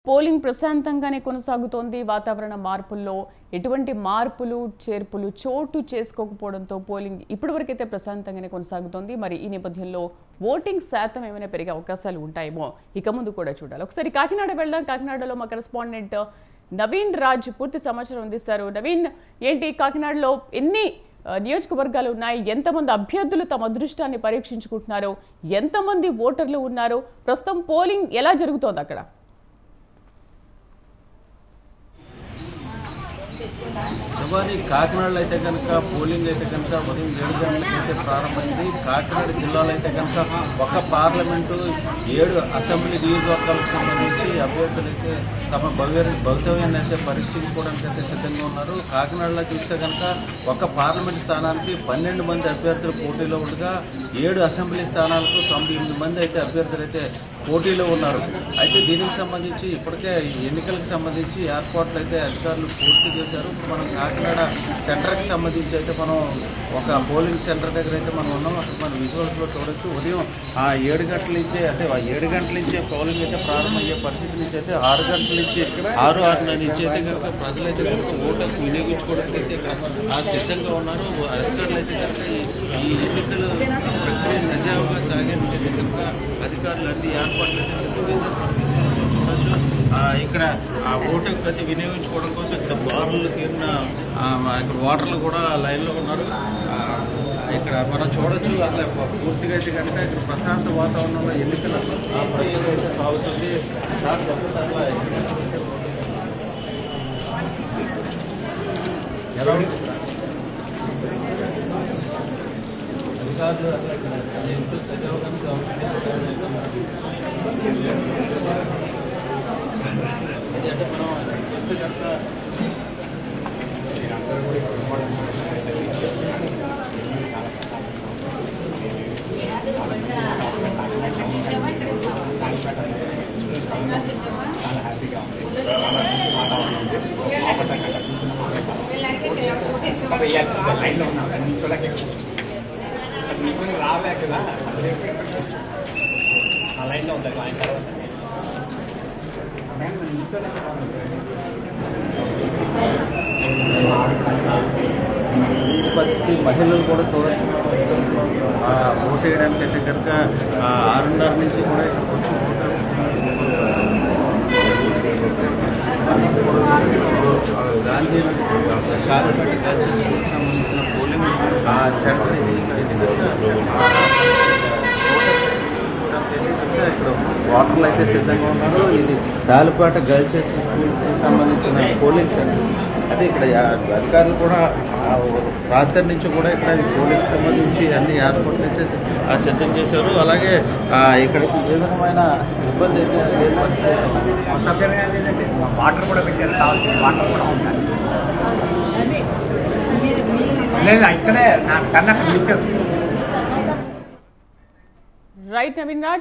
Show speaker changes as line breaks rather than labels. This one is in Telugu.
పోలింగ్ ప్రశాంతంగానే కొనసాగుతోంది. వాతావరణ మార్పుల్లో ఎటువంటి మార్పులు చేర్పులు చోటు చేసుకోకపోవడంతో పోలింగ్ ఇప్పటివరకైతే ప్రశాంతంగానే కొనసాగుతోంది. మరి ఈ నేపథ్యంలో ఓటింగ్ శాతం ఏమైనా పెరిగే అవకాశాలు ఉంటాయేమో ఇక ముందు కూడా చూడాలి. ఒకసారి కాకినాడ వెళ్దాం. కాకినాడలో మా కరెస్పాండెంట్ నవీన్ రాజ్ పూర్తి సమాచారం అందిస్తారు. నవీన్, ఏంటి కాకినాడలో ఎన్ని నియోజకవర్గాలు ఉన్నాయి? ఎంతమంది అభ్యర్థులు తమ అదృష్టాన్ని పరీక్షించుకుంటున్నారు? ఎంతమంది ఓటర్లు ఉన్నారు? ప్రస్తుతం పోలింగ్ ఎలా జరుగుతోంది అక్కడ?
శివాని, కాకినాడలో అయితే కనుక పోలింగ్ అయితే కనుక ఉదయం 7 గంటలకైతే ప్రారంభమైంది. కాకినాడ జిల్లాలో అయితే కనుక ఒక పార్లమెంటు 7 అసెంబ్లీ నియోజకవర్గాలకు సంబంధించి అభ్యర్థులు అయితే తమ భవితవ్యాన్ని అయితే పరీక్షించుకోవడానికి అయితే సిద్ధంగా ఉన్నారు. కాకినాడలో చూస్తే కనుక ఒక పార్లమెంట్ స్థానానికి 12 మంది అభ్యర్థులు పోటీలో ఉండగా 7 అసెంబ్లీ స్థానాలకు 98 మంది అయితే అభ్యర్థులు అయితే పోటీలో ఉన్నారు. అయితే దీనికి సంబంధించి ఇప్పటికే ఎన్నికలకు సంబంధించి ఏర్పాట్లు అయితే అధికారులు పూర్తి చేశారు. మనం కాకినాడ సెంటర్కి సంబంధించి అయితే మనం ఒక పోలింగ్ సెంటర్ దగ్గర అయితే మనం ఉన్నాం. అక్కడ మనం విజువల్స్లో చూడొచ్చు. ఉదయం 7 గంటల నుంచే అంటే 7 గంటల నుంచే పోలింగ్ అయితే ప్రారంభమయ్యే పరిస్థితి నుంచి అయితే 6 గంటల నుంచి 6:30 నుంచి అయితే కనుక ప్రజలైతే కనుక ఓటర్లు వినియోగించుకోవడానికి అయితే ఇక్కడ సిద్ధంగా ఉన్నారు. అధికారులు అయితే కనుక ఈ ఎన్నికల ప్రక్రియ సజావుగా సాగేందుకు కనుక అధికారులు అన్ని ఏర్పాట్లు అయితే సిద్ధం చేశారు. చూడొచ్చు ఇక్కడ ఆ ఓటు ప్రతి వినియోగించుకోవడం కోసం ఇక్కడ బార్లు తీరిన ఇక్కడ ఓటర్లు కూడా లైన్లో ఉన్నారు. ఇక్కడ మనం చూడొచ్చు. అట్లా పూర్తిగా అయితే కనుక ఇక్కడ ప్రశాంత వాతావరణంలో ఎన్నికల ప్రక్రియ అయితే సాగుతుంది. ఎలా అధికారులు అట్లా ఇక్కడ ఎన్నికలు సజావుగా అది అంటే మనం చూస్తే కనుక
లైన్లో ఉన్నాం రాలే కదా ఆ లైన్లో ఉంటుంది ఆయన తర్వాత
ఈ పరిస్థితి మహిళలు కూడా చూడొచ్చు. ఓటు వేయడానికి అయితే కనుక 6:30 నుంచి కూడా ఇక్కడికి వచ్చి గాంధీ శాలపేట గర్ల్స్ సంబంధించిన పోలింగ్ సెంటర్ ఇక్కడ ఓటర్లు అయితే సిద్ధంగా ఉన్నారు. ఇది శాలపేట గర్ల్స్ స్కూల్కి సంబంధించిన పోలింగ్ సెంటర్. అదే ఇక్కడ అధికారులు కూడా రాత్రి నుంచి కూడా ఇక్కడ పోలింగ్ సంబంధించి అన్ని ఏర్పాట్లు అయితే సిద్ధం చేశారు. అలాగే ఇక్కడ ఏ విధమైన ఇబ్బంది అయితే
వాటర్ కూడా పెట్టారు. కావాల్సిన వాటర్ కూడా ఉంటాయి. లేదు ఇక్కడే నా కన్నా
రైట్ నవీన్ రాజ్.